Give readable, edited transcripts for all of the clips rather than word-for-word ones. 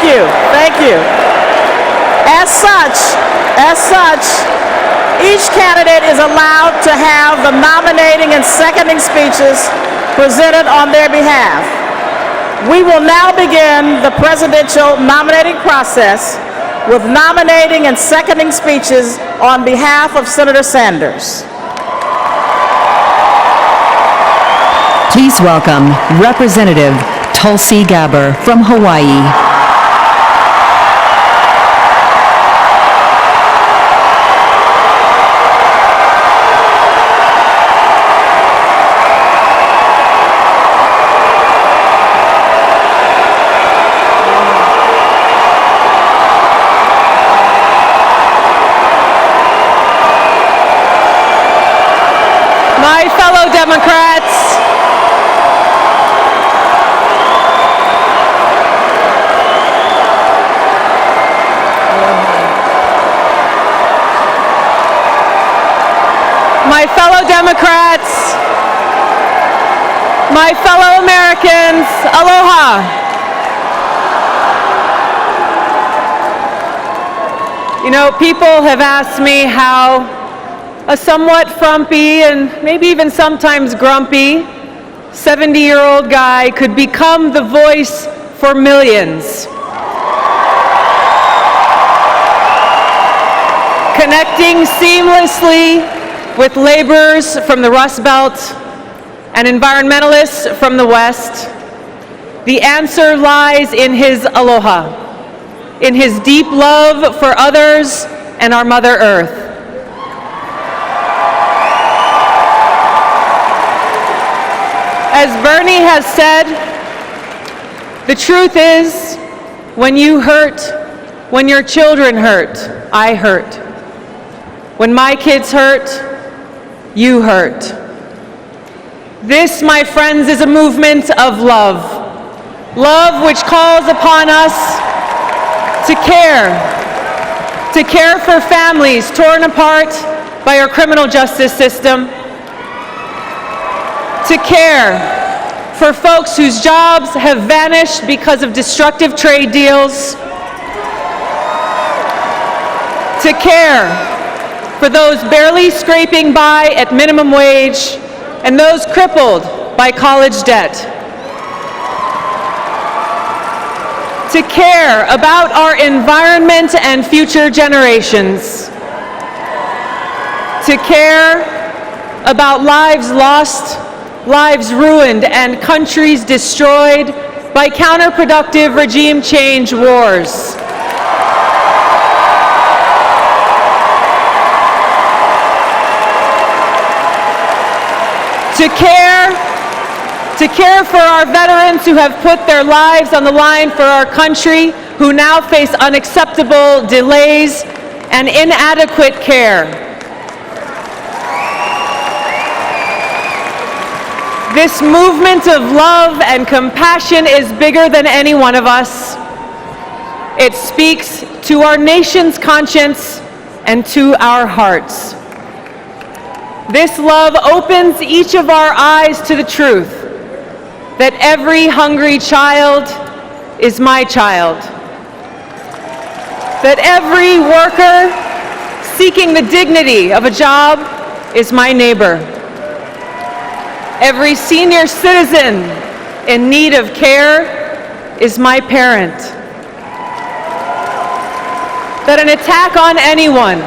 you. Thank you. As such, each candidate is allowed to have the nominating and seconding speeches presented on their behalf. We will now begin the presidential nominating process with nominating and seconding speeches on behalf of Senator Sanders. Please welcome Representative Tulsi Gabbard from Hawaii. My fellow Democrats, my fellow Americans, aloha. You know, people have asked me how a somewhat frumpy and maybe even sometimes grumpy 70-year-old guy could become the voice for millions. Connecting seamlessly with laborers from the Rust Belt and environmentalists from the West. The answer lies in his aloha, in his deep love for others and our Mother Earth. As Bernie has said, the truth is, when you hurt, when your children hurt, I hurt. When my kids hurt, you hurt. This, my friends, is a movement of love. Love which calls upon us to care for families torn apart by our criminal justice system, to care for folks whose jobs have vanished because of destructive trade deals, to care for those barely scraping by at minimum wage and those crippled by college debt, to care about our environment and future generations, to care about lives lost, lives ruined, and countries destroyed by counterproductive regime change wars. To care for our veterans who have put their lives on the line for our country, who now face unacceptable delays and inadequate care. This movement of love and compassion is bigger than any one of us. It speaks to our nation's conscience and to our hearts. This love opens each of our eyes to the truth that every hungry child is my child, that every worker seeking the dignity of a job is my neighbor, every senior citizen in need of care is my parent, that an attack on anyone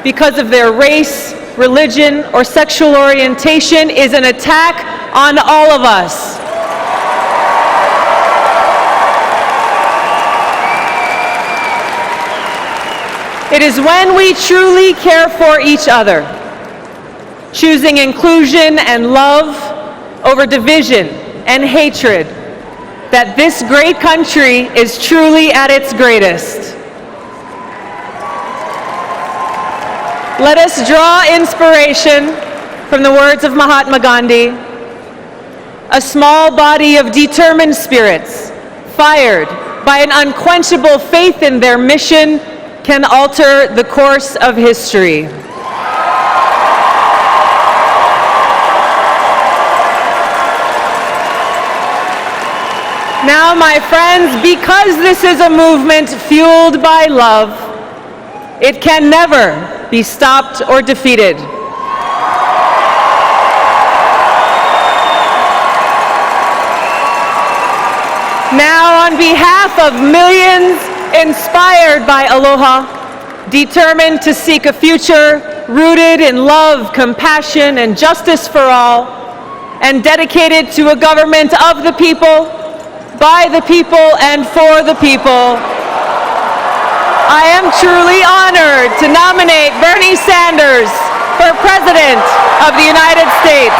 because of their race, religion, or sexual orientation is an attack on all of us. It is when we truly care for each other, choosing inclusion and love over division and hatred, that this great country is truly at its greatest. Let us draw inspiration from the words of Mahatma Gandhi. A small body of determined spirits, fired by an unquenchable faith in their mission, can alter the course of history. Now, my friends, because this is a movement fueled by love, it can never be stopped or defeated. Now, on behalf of millions inspired by Aloha, determined to seek a future rooted in love, compassion, and justice for all, and dedicated to a government of the people, by the people, and for the people, I am truly honored to nominate Bernie Sanders for President of the United States.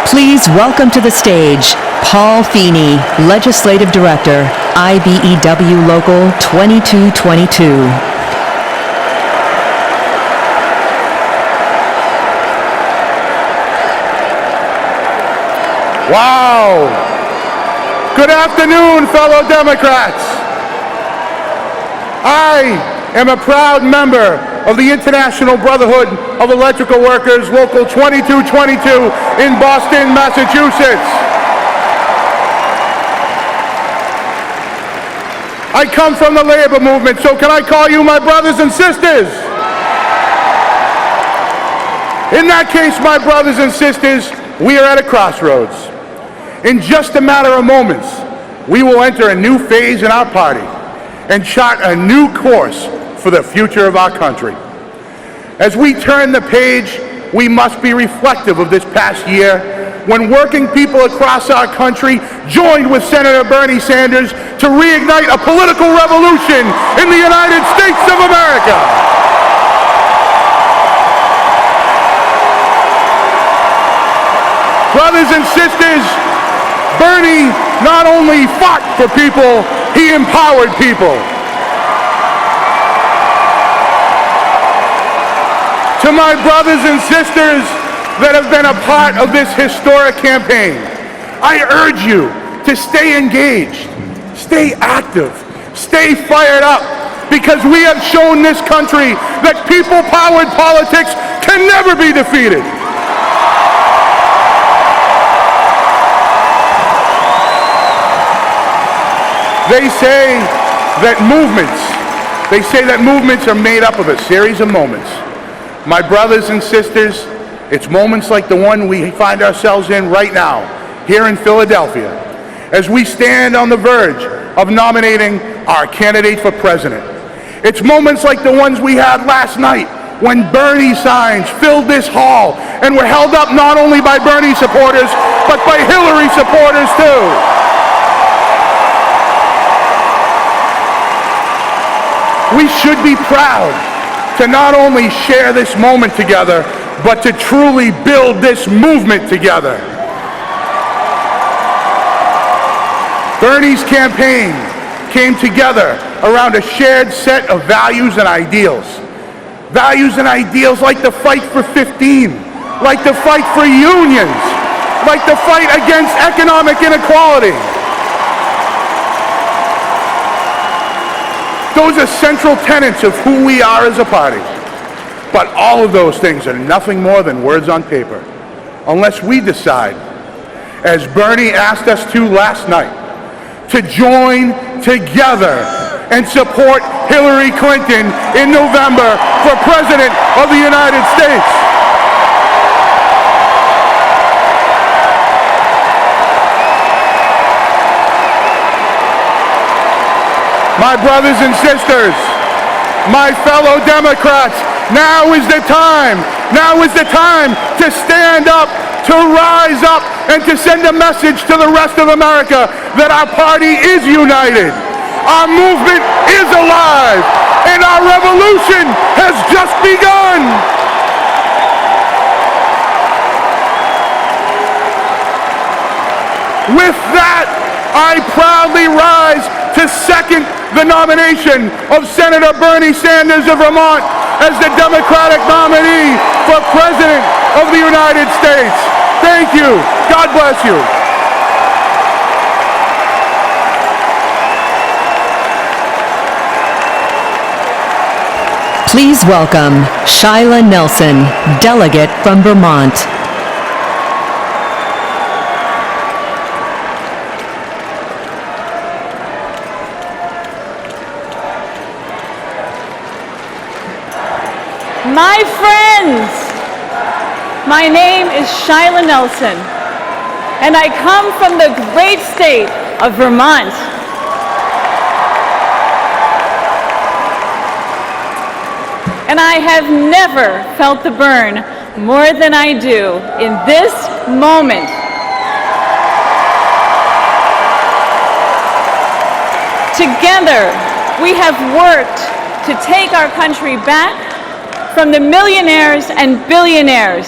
Please welcome to the stage Paul Feeney, Legislative Director, IBEW Local 2222. Wow! Good afternoon, fellow Democrats. I am a proud member of the International Brotherhood of Electrical Workers, Local 2222 in Boston, Massachusetts. I come from the labor movement, so can I call you my brothers and sisters? In that case, my brothers and sisters, we are at a crossroads. In just a matter of moments, we will enter a new phase in our party and chart a new course for the future of our country. As we turn the page, we must be reflective of this past year when working people across our country joined with Senator Bernie Sanders to reignite a political revolution in the United States of America. Brothers and sisters, Bernie not only fought for people, he empowered people. To my brothers and sisters that have been a part of this historic campaign, I urge you to stay engaged, stay active, stay fired up, because we have shown this country that people-powered politics can never be defeated. They say that movements are made up of a series of moments. My brothers and sisters, it's moments like the one we find ourselves in right now, here in Philadelphia, as we stand on the verge of nominating our candidate for president. It's moments like the ones we had last night, when Bernie signs filled this hall and were held up not only by Bernie supporters, but by Hillary supporters too. We should be proud to not only share this moment together, but to truly build this movement together. Bernie's campaign came together around a shared set of values and ideals. Values and ideals like the fight for 15, like the fight for unions, like the fight against economic inequality. Those are central tenets of who we are as a party. But all of those things are nothing more than words on paper, unless we decide, as Bernie asked us to last night, to join together and support Hillary Clinton in November for President of the United States. My brothers and sisters, my fellow Democrats, now is the time. Now is the time to stand up, to rise up, and to send a message to the rest of America that our party is united. Our movement is alive, and our revolution has just begun. With that, I proudly rise to second the nomination of Senator Bernie Sanders of Vermont as the Democratic nominee for President of the United States. Thank you. God bless you. Please welcome Shyla Nelson, delegate from Vermont. My friends, my name is Shyla Nelson, and I come from the great state of Vermont. And I have never felt the burn more than I do in this moment. Together, we have worked to take our country back from the millionaires and billionaires.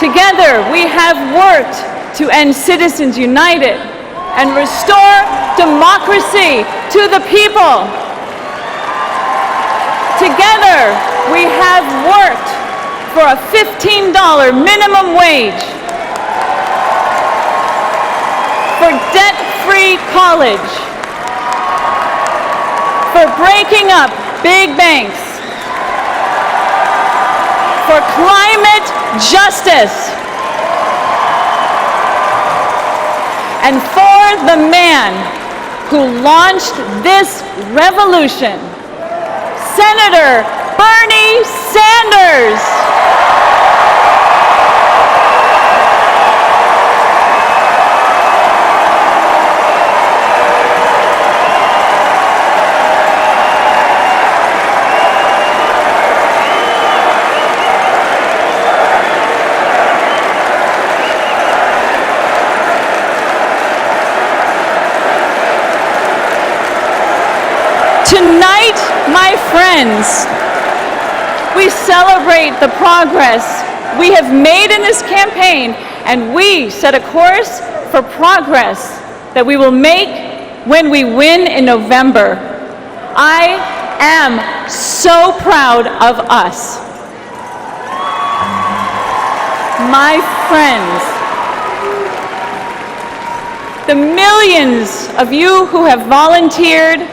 Together, we have worked to end Citizens United and restore democracy to the people. Together, we have worked for a $15 minimum wage, for debt-free college, for breaking up big banks, for climate justice, and for the man who launched this revolution, Senator Bernie Sanders. Tonight, my friends, we celebrate the progress we have made in this campaign, and we set a course for progress that we will make when we win in November. I am so proud of us. My friends, the millions of you who have volunteered,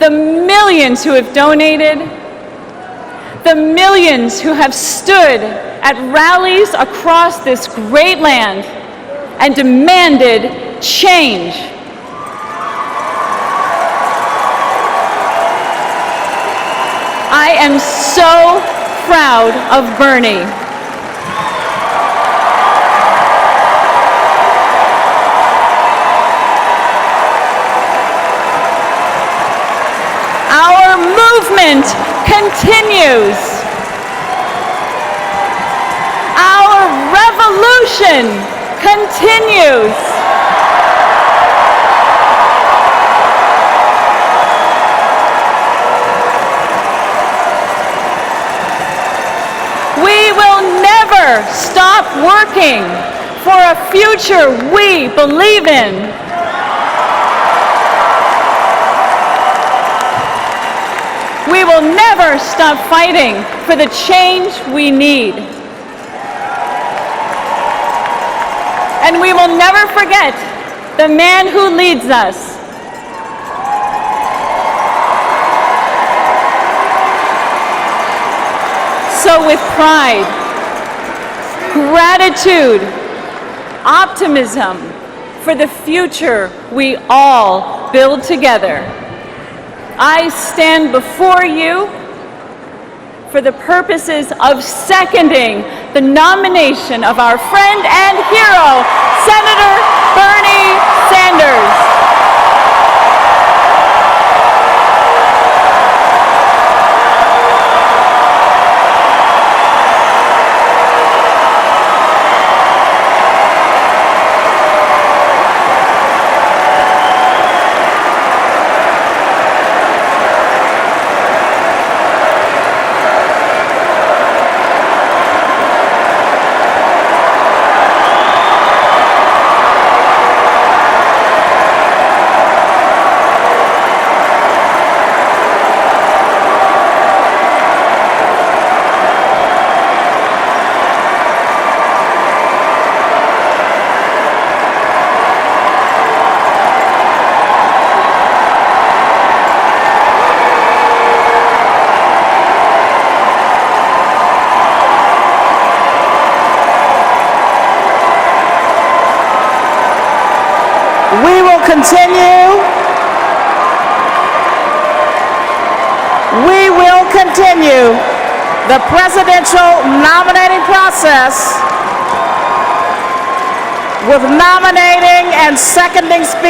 the millions who have donated, the millions who have stood at rallies across this great land and demanded change. I am so proud of Bernie. Our movement continues. Our revolution continues. We will never stop working for a future we believe in. We will never stop fighting for the change we need. And we will never forget the man who leads us. So with pride, gratitude, optimism for the future we all build together, I stand before you for the purposes of seconding the nomination of our friend and hero, Senator Bernie Sanders. continue the presidential nominating process with nominating and seconding speakers.